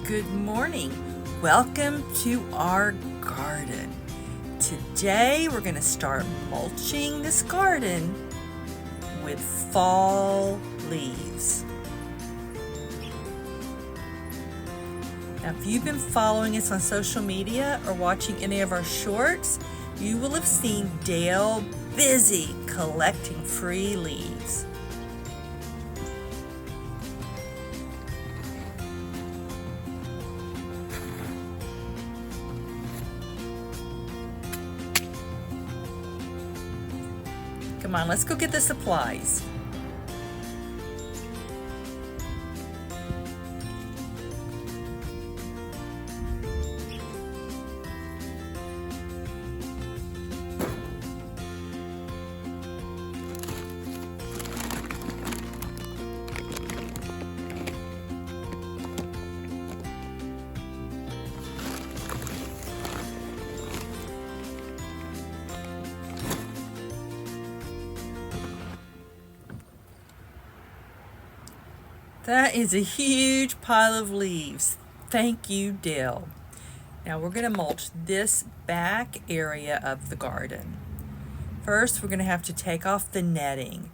Good morning. Welcome to our garden. Today we're going to start mulching this garden with fall leaves. Now, if you've been following us on social media or watching any of our shorts, you will have seen Dale busy collecting free leaves. Come on, let's go get the supplies. That is a huge pile of leaves. Thank you, Dale. Now we're going to mulch this back area of the garden. First, we're going to have to take off the netting.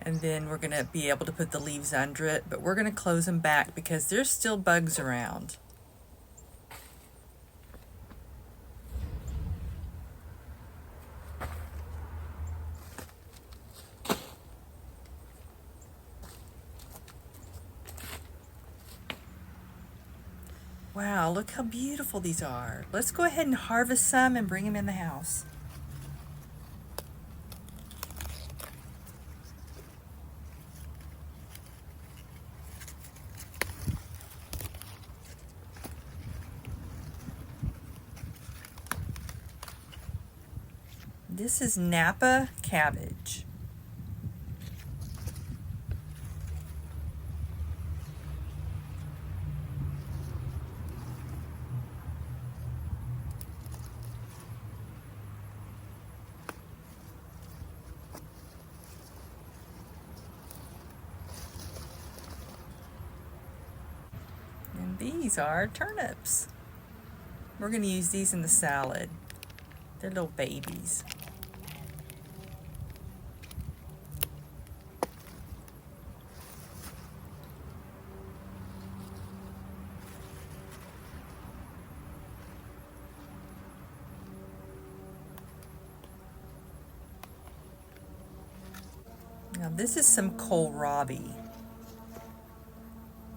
And then we're going to be able to put the leaves under it, but we're going to close them back because there's still bugs around. Wow, look how beautiful these are. Let's go ahead and harvest some and bring them in the house. This is Napa cabbage. And these are turnips. We're going to use these in the salad. They're little babies. Now this is some kohlrabi.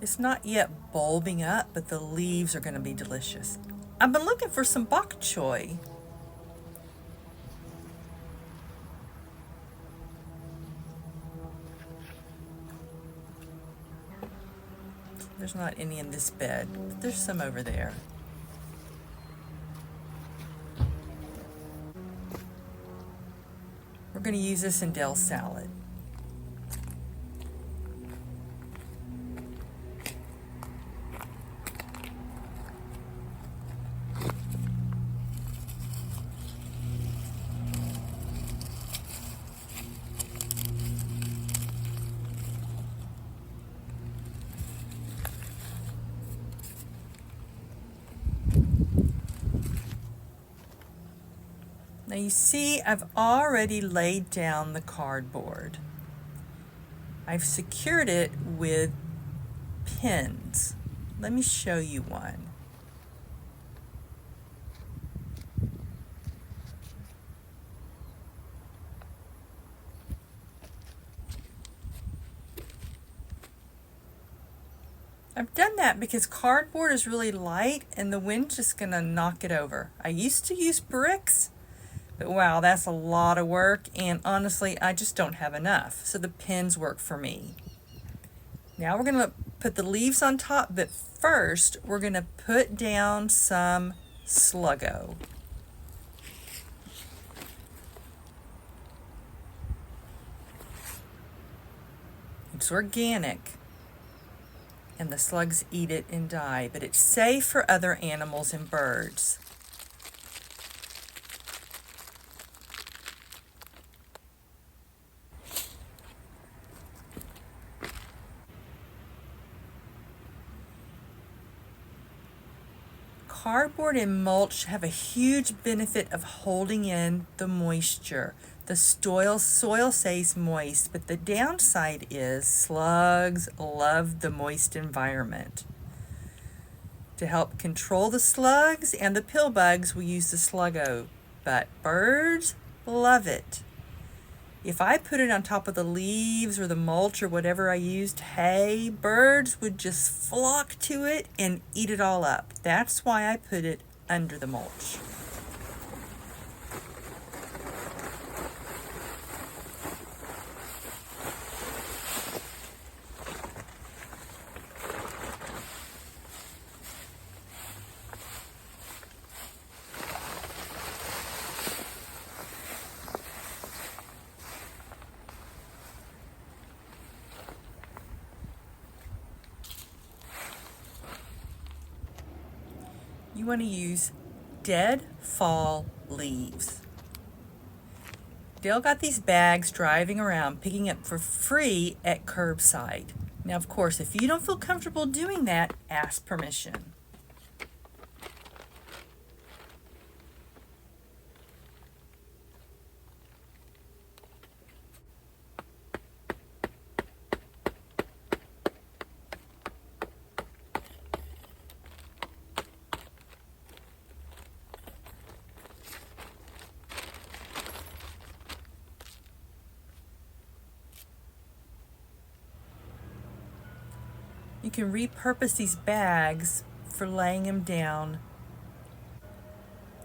It's not yet bulbing up, but the leaves are going to be delicious. I've been looking for some bok choy. There's not any in this bed, but there's some over there. We're going to use this in Dale's salad. Now you see, I've already laid down the cardboard. I've secured it with pins. Let me show you one. I've done that because cardboard is really light and the wind's just gonna knock it over. I used to use bricks, but wow, that's a lot of work, and honestly, I just don't have enough. So the pins work for me. Now we're gonna put the leaves on top, but first we're gonna put down some Sluggo. It's organic, and the slugs eat it and die, but it's safe for other animals and birds. cardboard and mulch have a huge benefit of holding in the moisture. The soil stays moist, but the downside is slugs love the moist environment. To help control the slugs and the pill bugs, we use the Sluggo, but birds love it. If I put it on top of the leaves or the mulch or whatever I used, hay, birds would just flock to it and eat it all up. That's why I put it under the mulch. You want to use dead fall leaves. Dale got these bags driving around picking up for free at curbside. Now, of course, if you don't feel comfortable doing that, ask permission. You can repurpose these bags for laying them down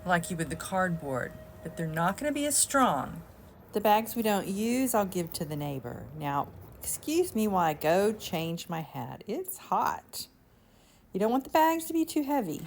like you would the cardboard, but they're not going to be as strong. The bags we don't use, I'll give to the neighbor. Now, excuse me while I go change my hat. It's hot. You don't want the bags to be too heavy.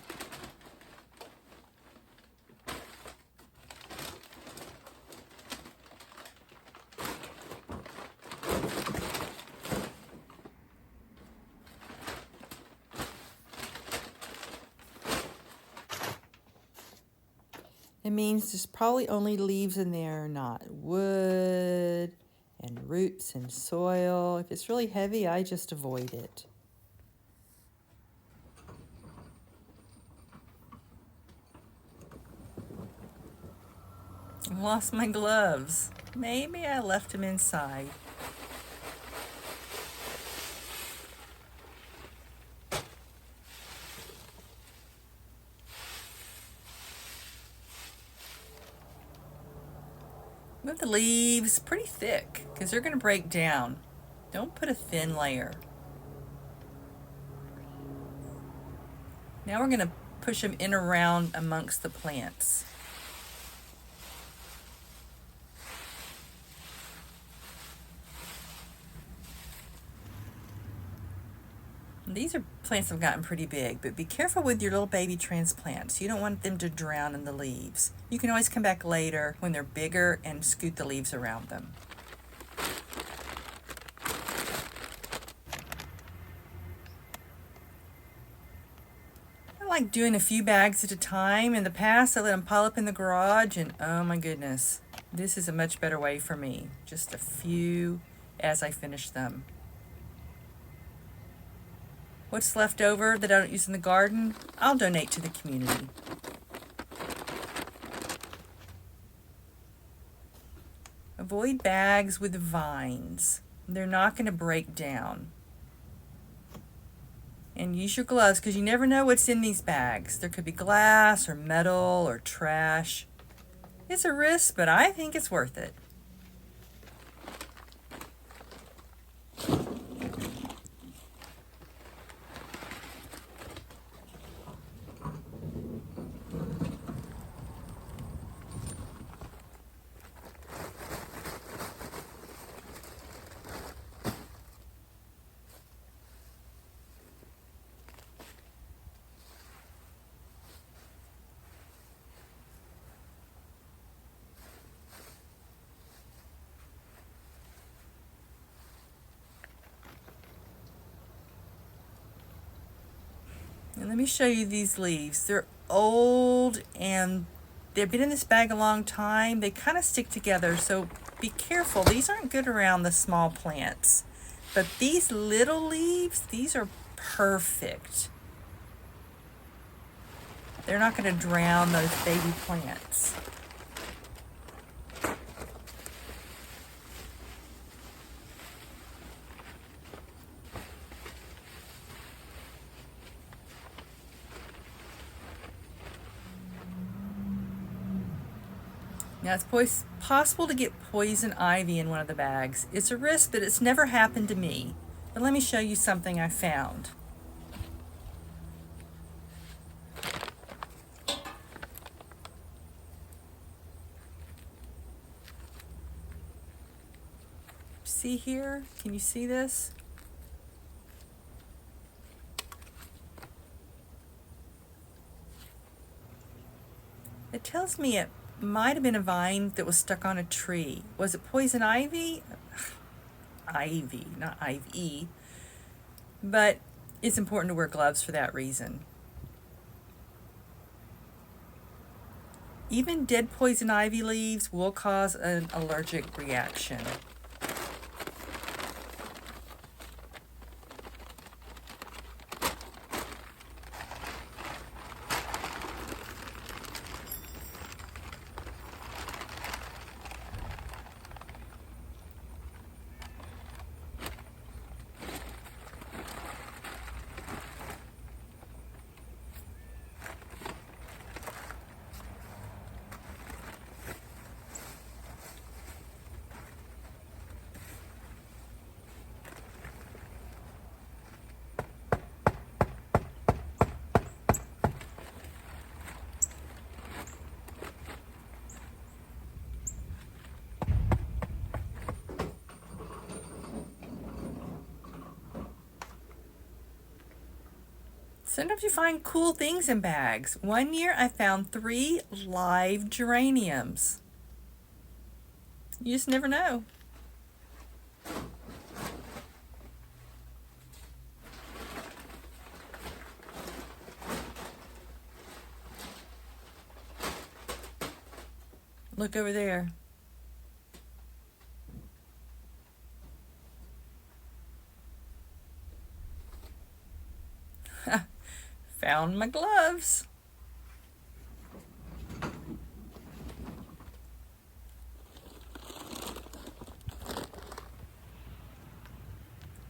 It means there's probably only leaves in there, not wood and roots and soil. If it's really heavy, I just avoid it. I lost my gloves. Maybe I left them inside. Move the leaves pretty thick because they're going to break down. Don't put a thin layer. Now we're going to push them in around amongst the plants. These are plants that have gotten pretty big, but be careful with your little baby transplants. You don't want them to drown in the leaves. You can always come back later when they're bigger and scoot the leaves around them. I like doing a few bags at a time. In the past, I let them pile up in the garage, and oh my goodness, this is a much better way for me. Just a few as I finish them. What's left over that I don't use in the garden, I'll donate to the community. Avoid bags with vines. They're not going to break down. And use your gloves because you never know what's in these bags. There could be glass or metal or trash. It's a risk, but I think it's worth it. And let me show you these leaves. They're old and they've been in this bag a long time. They kind of stick together, so be careful. These aren't good around the small plants. But these little leaves, these are perfect. They're not going to drown those baby plants. Now it's possible to get poison ivy in one of the bags. It's a risk, but it's never happened to me. But let me show you something I found. See here? Can you see this? It tells me it might have been a vine that was stuck on a tree. Was it poison ivy? Ivy, not ivy. But it's important to wear gloves for that reason. Even dead poison ivy leaves will cause an allergic reaction. Sometimes you find cool things in bags. One year I found 3 live geraniums. You just never know. Look over there. Found my gloves.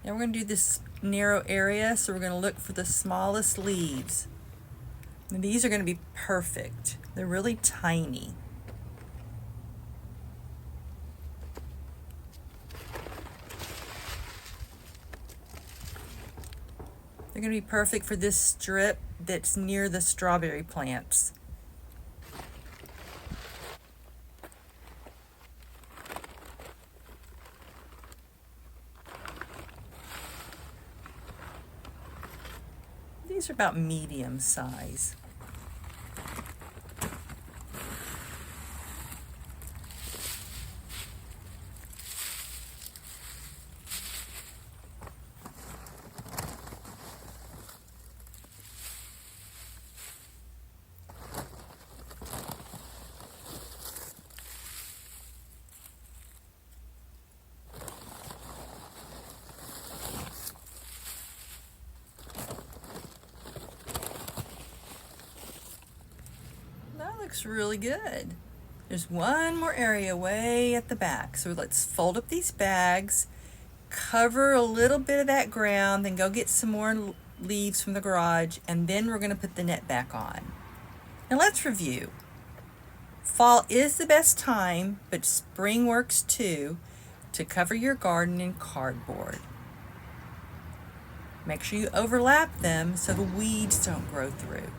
Now we're going to do this narrow area, so we're going to look for the smallest leaves. And these are going to be perfect. They're really tiny. They're going to be perfect for this strip that's near the strawberry plants. These are about medium size. That looks really good. There's one more area way at the back. So let's fold up these bags, cover a little bit of that ground, then go get some more leaves from the garage, and then we're going to put the net back on. Now let's review. Fall is the best time, but spring works too, to cover your garden in cardboard. Make sure you overlap them so the weeds don't grow through.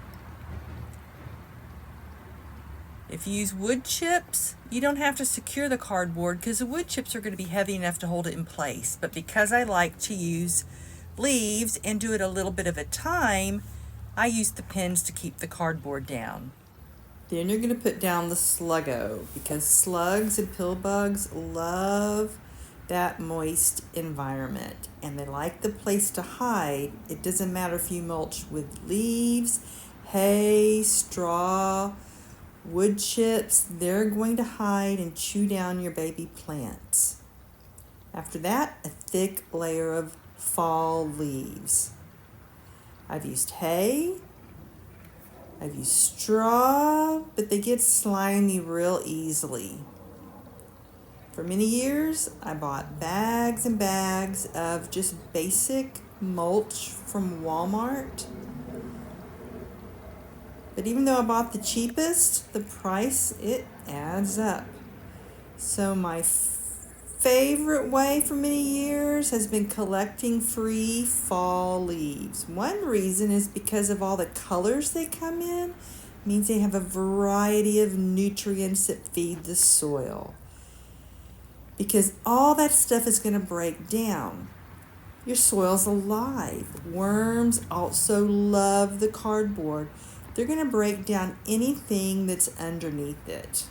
If you use wood chips, you don't have to secure the cardboard because the wood chips are going to be heavy enough to hold it in place. But because I like to use leaves and do it a little bit of a time, I use the pins to keep the cardboard down. Then you're going to put down the Sluggo because slugs and pill bugs love that moist environment and they like the place to hide. It doesn't matter if you mulch with leaves, hay, straw, wood chips, they're going to hide and chew down your baby plants. After that, a thick layer of fall leaves. I've used hay, I've used straw, but they get slimy real easily. For many years, I bought bags and bags of just basic mulch from Walmart. But even though I bought the cheapest, the price, it adds up. So my favorite way for many years has been collecting free fall leaves. One reason is because of all the colors they come in. It means they have a variety of nutrients that feed the soil. Because all that stuff is going to break down. Your soil's alive. Worms also love the cardboard. They're going to break down anything that's underneath it.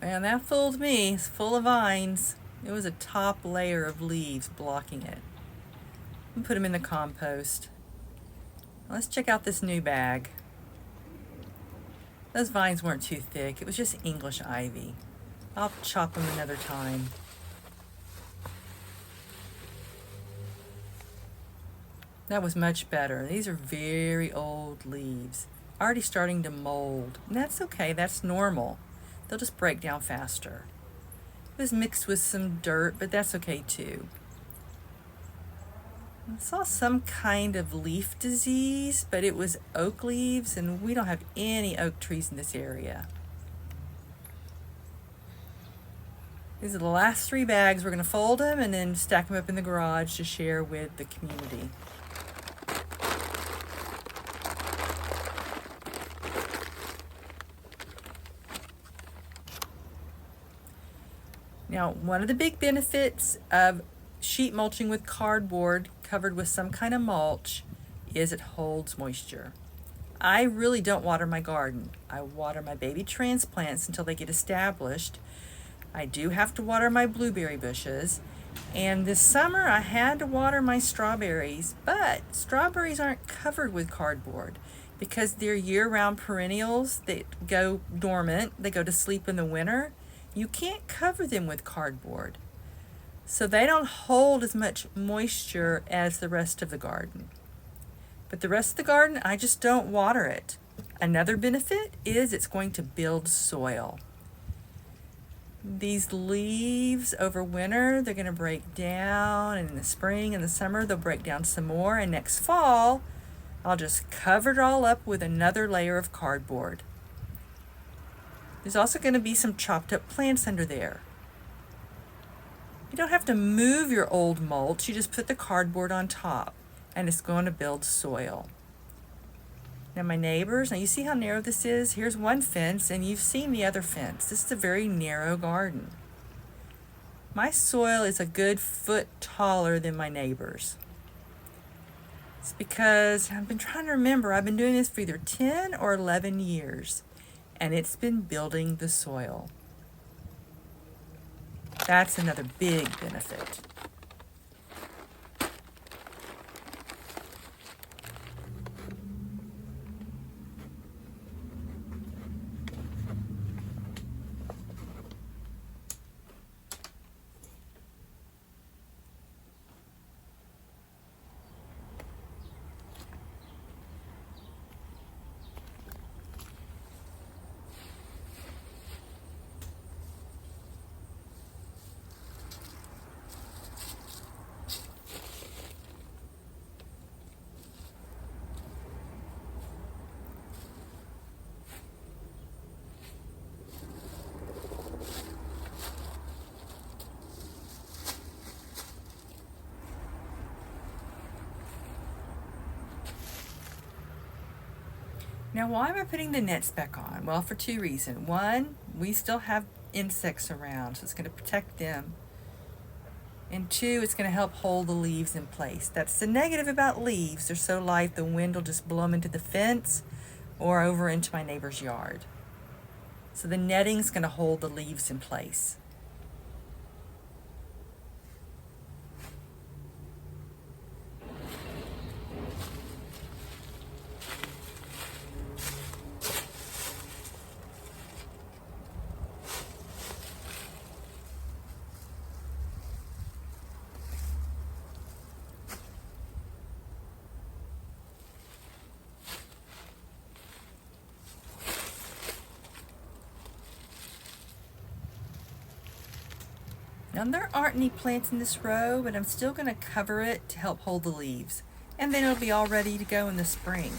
And that fooled me. It's full of vines. It was a top layer of leaves blocking it. And put them in the compost. Let's check out this new bag. Those vines weren't too thick. It was just English ivy. I'll chop them another time. That was much better. These are very old leaves. Already starting to mold. And that's okay. That's normal. They'll just break down faster. It was mixed with some dirt, but that's okay too. I saw some kind of leaf disease, but it was oak leaves, and we don't have any oak trees in this area. These are the last 3 bags. We're going to fold them and then stack them up in the garage to share with the community. Now, one of the big benefits of sheet mulching with cardboard covered with some kind of mulch is it holds moisture. I really don't water my garden. I water my baby transplants until they get established. I do have to water my blueberry bushes. And this summer I had to water my strawberries, but strawberries aren't covered with cardboard because they're year-round perennials that go dormant. They go to sleep in the winter. You can't cover them with cardboard. So they don't hold as much moisture as the rest of the garden. But the rest of the garden, I just don't water it. Another benefit is it's going to build soil. These leaves over winter, they're going to break down, and in the spring and the summer, they'll break down some more. And next fall, I'll just cover it all up with another layer of cardboard. There's also going to be some chopped up plants under there. You don't have to move your old mulch, you just put the cardboard on top and it's going to build soil. Now my neighbors, now you see how narrow this is? Here's one fence and you've seen the other fence. This is a very narrow garden. My soil is a good foot taller than my neighbors. It's because I've been trying to remember, I've been doing this for either 10 or 11 years. And it's been building the soil. That's another big benefit. Now, why am I putting the nets back on? Well, for 2 reasons. One, we still have insects around, so it's going to protect them. And 2, it's going to help hold the leaves in place. That's the negative about leaves. They're so light the wind will just blow them into the fence or over into my neighbor's yard. So the netting's going to hold the leaves in place. Now there aren't any plants in this row, but I'm still going to cover it to help hold the leaves. And then it'll be all ready to go in the spring.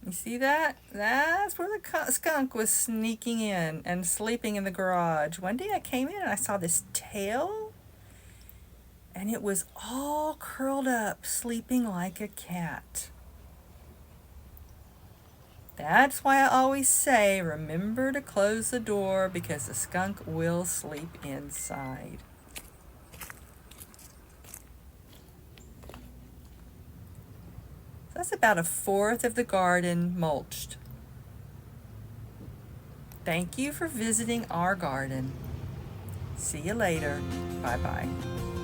You see that? That's where the skunk was sneaking in and sleeping in the garage. One day I came in and I saw this tail, and it was all curled up, sleeping like a cat. That's why I always say, remember to close the door because the skunk will sleep inside. That's about 1/4 of the garden mulched. Thank you for visiting our garden. See you later. Bye-bye.